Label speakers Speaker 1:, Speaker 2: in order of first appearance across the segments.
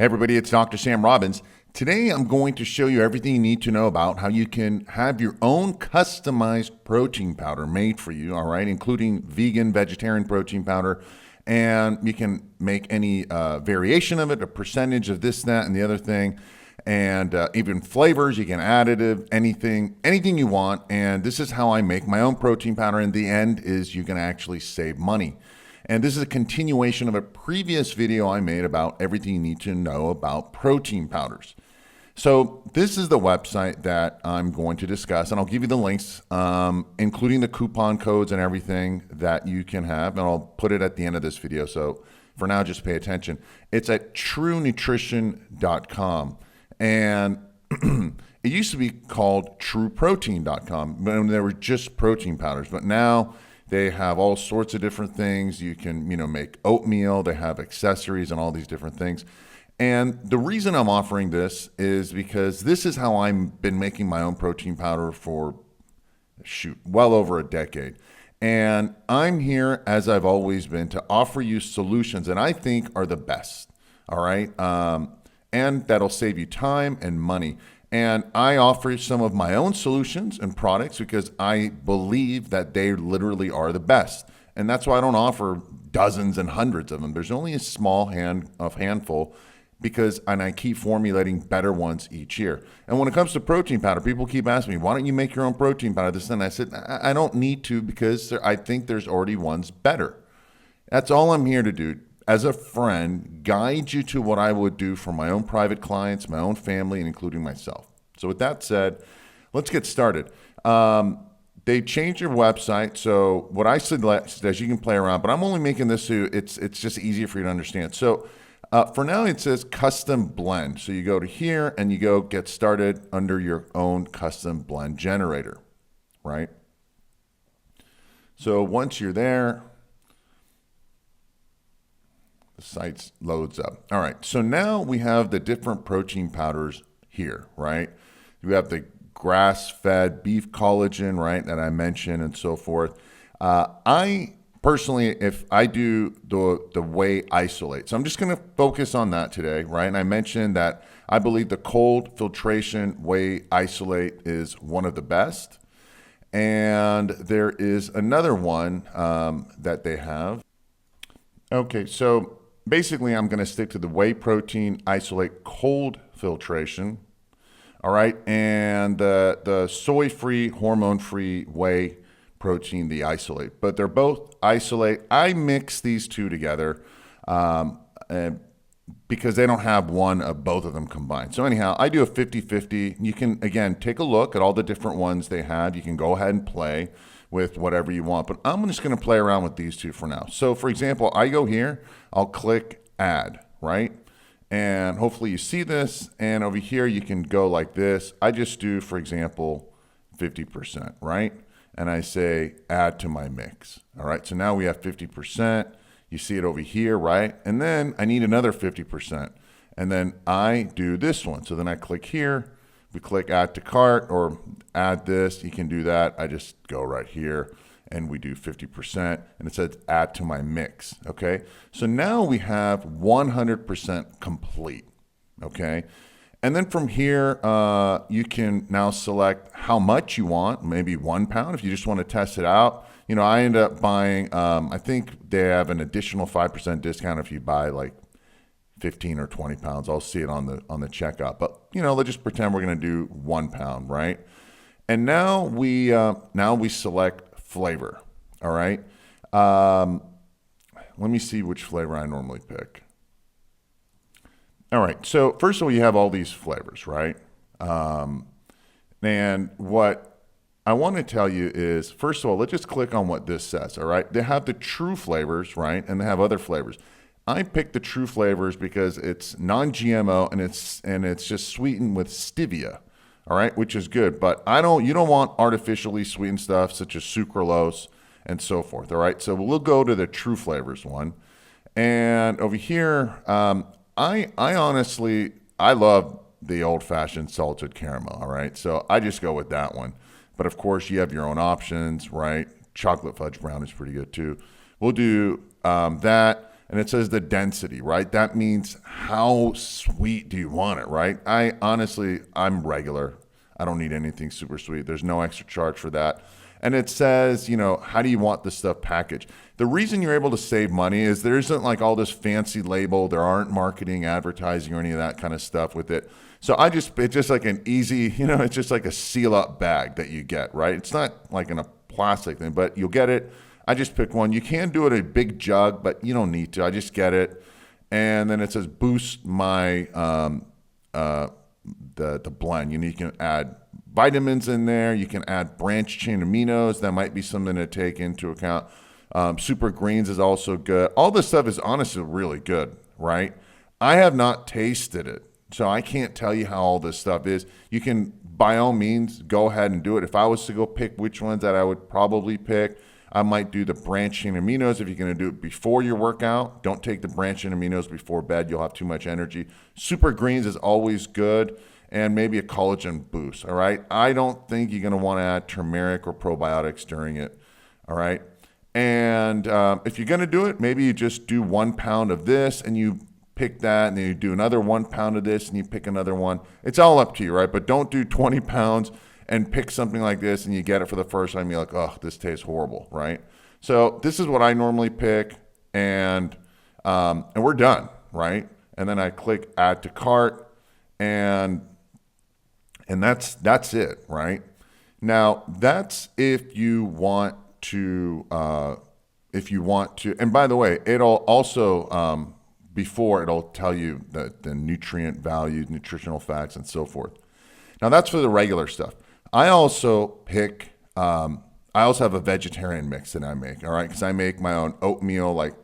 Speaker 1: Hey everybody, it's Dr. Sam Robbins. Today I'm going to show you everything you need to know about how you can have your own customized protein powder made for you, all right, including vegan, vegetarian protein powder. And you can make any variation of it, a percentage of this, that, and the other thing. And even flavors, you can additive, anything you want. And this is how I make my own protein powder. In the end is you can actually save money. And this is a continuation of a previous video I made about everything you need to know about protein powders. So this is the website that I'm going to discuss, and I'll give you the links, including the coupon codes and everything that you can have, and I'll put it at the end of this video. So for now, just pay attention. It's at truenutrition.com, and it used to be called trueprotein.com when there were just protein powders, but now they have all sorts of different things. You can, make oatmeal. They have accessories and all these different things. And the reason I'm offering this is because this is how I've been making my own protein powder for, well over a decade. And I'm here, as I've always been, to offer you solutions that I think are the best, all right? And that'll save you time and money. And I offer some of my own solutions and products because I believe that they literally are the best. And that's why I don't offer dozens and hundreds of them. There's only a small handful and I keep formulating better ones each year. And when it comes to protein powder, people keep asking me, why don't you make your own protein powder? And I said, I don't need to because I think there's already ones better. That's all I'm here to do. As a friend, guide you to what I would do for my own private clients, my own family, and including myself. So with that said, let's get started. They changed your website, so what I suggest is you can play around, but I'm only making this so it's just easier for you to understand. So for now, it says custom blend. So you go to here and you go get started under your own custom blend generator, right? So once you're there, the site loads up. All right, so now we have the different protein powders here, right? We have the grass-fed beef collagen, right, that I mentioned and so forth. I personally, if I do the whey isolate, so I'm just going to focus on that today, right? And I mentioned that I believe the cold filtration whey isolate is one of the best. And there is another one that they have. Okay, so basically, I'm going to stick to the whey protein isolate cold filtration, all right, and the soy-free, hormone-free whey protein, the isolate. But they're both isolate. I mix these two together because they don't have one of both of them combined. So anyhow, I do a 50-50. You can, again, take a look at all the different ones they have. You can go ahead and play with whatever you want, but I'm just going to play around with these two for now. So for example, I go here, I'll click add, right? And hopefully you see this, and over here you can go like this. I just do, for example, 50%, right? And I say add to my mix, all right? So now we have 50%. You see it over here, right? And then I need another 50%. And then I do this one. So then I click here, we click add to cart or add this. You can do that. I just go right here and we do 50% and it says add to my mix, okay? So now we have 100% complete, okay? And then from here, you can now select how much you want, maybe 1 pound if you just want to test it out. I end up buying, I think they have an additional 5% discount if you buy like 15 or 20 pounds. I'll see it on the checkout, but let's just pretend we're going to do 1 pound, right? And now we select flavor. All right. Let me see which flavor I normally pick. All right. So first of all, you have all these flavors, right? And what I want to tell you is, first of all, let's just click on what this says. All right. They have the true flavors, right? And they have other flavors. I picked the true flavors because it's non-GMO and it's just sweetened with stevia, all right, which is good. But you don't want artificially sweetened stuff such as sucralose and so forth, all right? So we'll go to the true flavors one. And over here, I honestly love the old-fashioned salted caramel, all right? So I just go with that one. But of course, you have your own options, right? Chocolate fudge brown is pretty good too. We'll do that. and it says the density, right? That means how sweet do you want it, right? I'm regular. I don't need anything super sweet. There's no extra charge for that. And it says, how do you want this stuff packaged? The reason you're able to save money is there isn't like all this fancy label. There aren't marketing, advertising, or any of that kind of stuff with it. So it's just like an easy, it's just like a seal up bag that you get, right? It's not like in a plastic thing, but you'll get it. I just picked one. You can do it in a big jug, but you don't need to. I just get it. And then it says boost my, the blend. You can add vitamins in there. You can add branch chain aminos. That might be something to take into account. Super greens is also good. All this stuff is honestly really good, right? I have not tasted it, so I can't tell you how all this stuff is. You can, by all means, go ahead and do it. If I was to go pick which ones that I would probably pick, I might do the branch chain aminos. If you're going to do it before your workout, don't take the branch chain aminos before bed. You'll have too much energy. Super greens is always good. And maybe a collagen boost, all right? I don't think you're going to want to add turmeric or probiotics during it, all right? And if you're going to do it, maybe you just do 1 pound of this and you pick that, and then you do another 1 pound of this and you pick another one. It's all up to you, right? But don't do 20 pounds and pick something like this and you get it for the first time. You're like, oh, this tastes horrible, right? So this is what I normally pick, and we're done, right? And then I click add to cart, and that's it, right? Now, that's if you want to, and by the way, it'll also, before it'll tell you the nutrient values, nutritional facts, and so forth. Now, that's for the regular stuff. I also have a vegetarian mix that I make, all right? Because I make my own oatmeal, like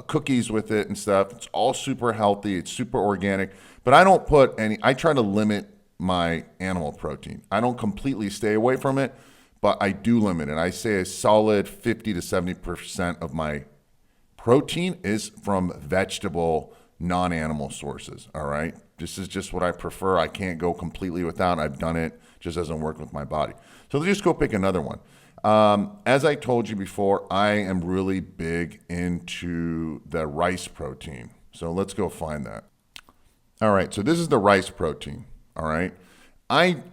Speaker 1: cookies with it and stuff. It's all super healthy. It's super organic. But I don't put I try to limit my animal protein. I don't completely stay away from it, but I do limit it. I say a solid 50 to 70% of my protein is from vegetable, non-animal sources, all right? This is just what I prefer. I can't go completely without. I've done it. Just doesn't work with my body. So let's just go pick another one. As I told you before, I am really big into the rice protein. So let's go find that. All right, so this is the rice protein. All right.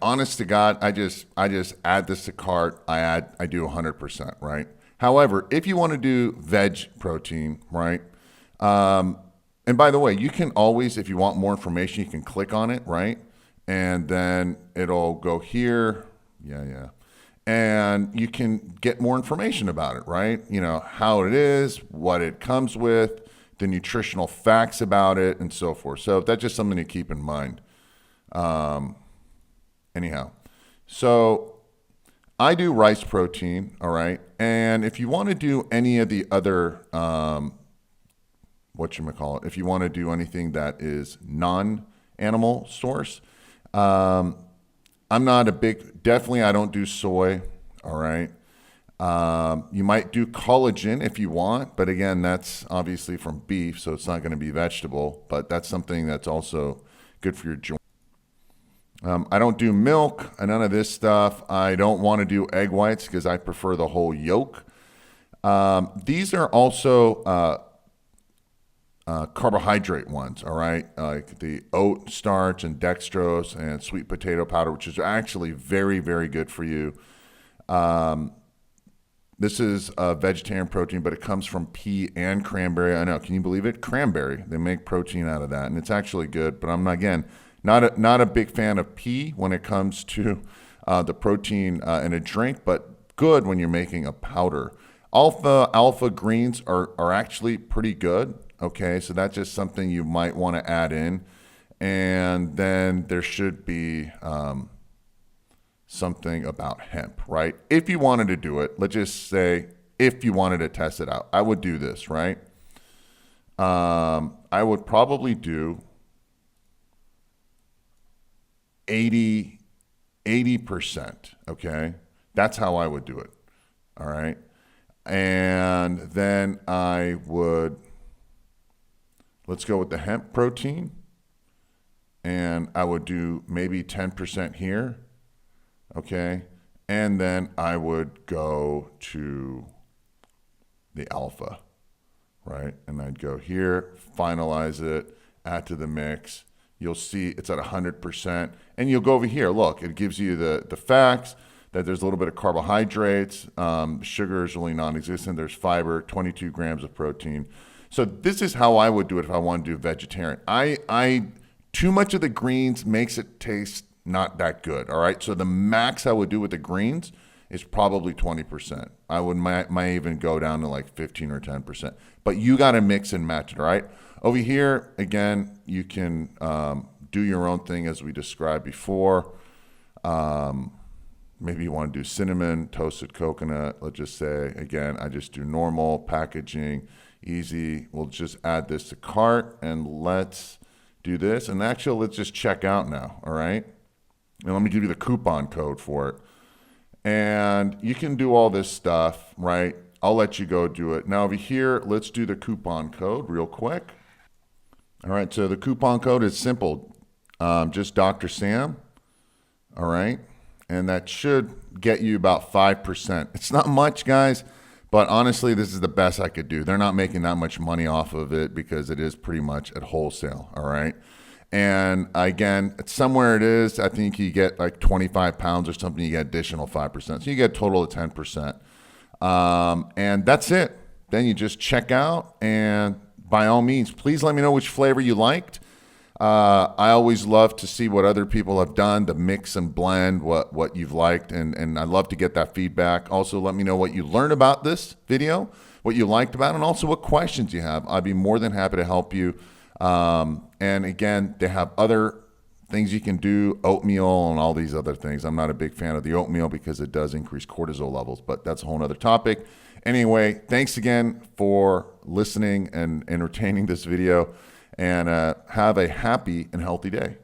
Speaker 1: Honest to God, I just add this to cart. I do 100%, right? However, if you want to do veg protein, right? And by the way, you can always, if you want more information, you can click on it, right? And then it'll go here. Yeah. And you can get more information about it, right? How it is, what it comes with, the nutritional facts about it, and so forth. So that's just something to keep in mind. Anyhow, so I do rice protein, all right? And if you want to do any of the other, if you want to do anything that is non-animal source, I'm not definitely I don't do soy, all right? You might do collagen if you want, but again, that's obviously from beef, so it's not going to be vegetable, but that's something that's also good for your joints. I don't do milk and none of this stuff. I don't want to do egg whites because I prefer the whole yolk. These are also carbohydrate ones, all right? Like the oat starch and dextrose and sweet potato powder, which is actually very, very good for you. This is a vegetarian protein, but it comes from pea and cranberry. I know, can you believe it? Cranberry. They make protein out of that, and it's actually good, but I'm not a big fan of pea when it comes to the protein in a drink, but good when you're making a powder. Alpha greens are actually pretty good. Okay, so that's just something you might want to add in. And then there should be something about hemp, right? If you wanted to do it, let's just say if you wanted to test it out, I would do this, right? I would probably do 80%, okay? That's how I would do it, all right? And then let's go with the hemp protein, and I would do maybe 10% here, okay? And then I would go to the alpha, right? And I'd go here, finalize it, add to the mix. You'll see it's at 100%. And you'll go over here. Look, it gives you the facts that there's a little bit of carbohydrates. Sugar is really non-existent. There's fiber, 22 grams of protein. So this is how I would do it if I want to do vegetarian. Too much of the greens makes it taste not that good, all right? So the max I would do with the greens is probably 20%. I might even go down to like 15 or 10%. But you got to mix and match it, all right? Over here, again, you can do your own thing as we described before. Maybe you want to do cinnamon, toasted coconut. Let's just say, again, I just do normal packaging, easy. We'll just add this to cart and let's do this. And actually, let's just check out now, all right? And let me give you the coupon code for it. And you can do all this stuff, right? I'll let you go do it. Now over here, let's do the coupon code real quick. All right, so the coupon code is simple. Just Dr. Sam, all right? And that should get you about 5%. It's not much, guys, but honestly, this is the best I could do. They're not making that much money off of it because it is pretty much at wholesale, all right? And again, somewhere it is, I think you get like 25 pounds or something, you get additional 5%. So you get a total of 10%. And that's it. Then you just check out, and by all means, please let me know which flavor you liked. I always love to see what other people have done, the mix and blend, what you've liked, and I love to get that feedback. Also, let me know what you learned about this video, what you liked about it, and also what questions you have. I'd be more than happy to help you. And again, they have other things you can do, oatmeal and all these other things. I'm not a big fan of the oatmeal because it does increase cortisol levels, but that's a whole other topic. Anyway, thanks again for listening and entertaining this video, and have a happy and healthy day.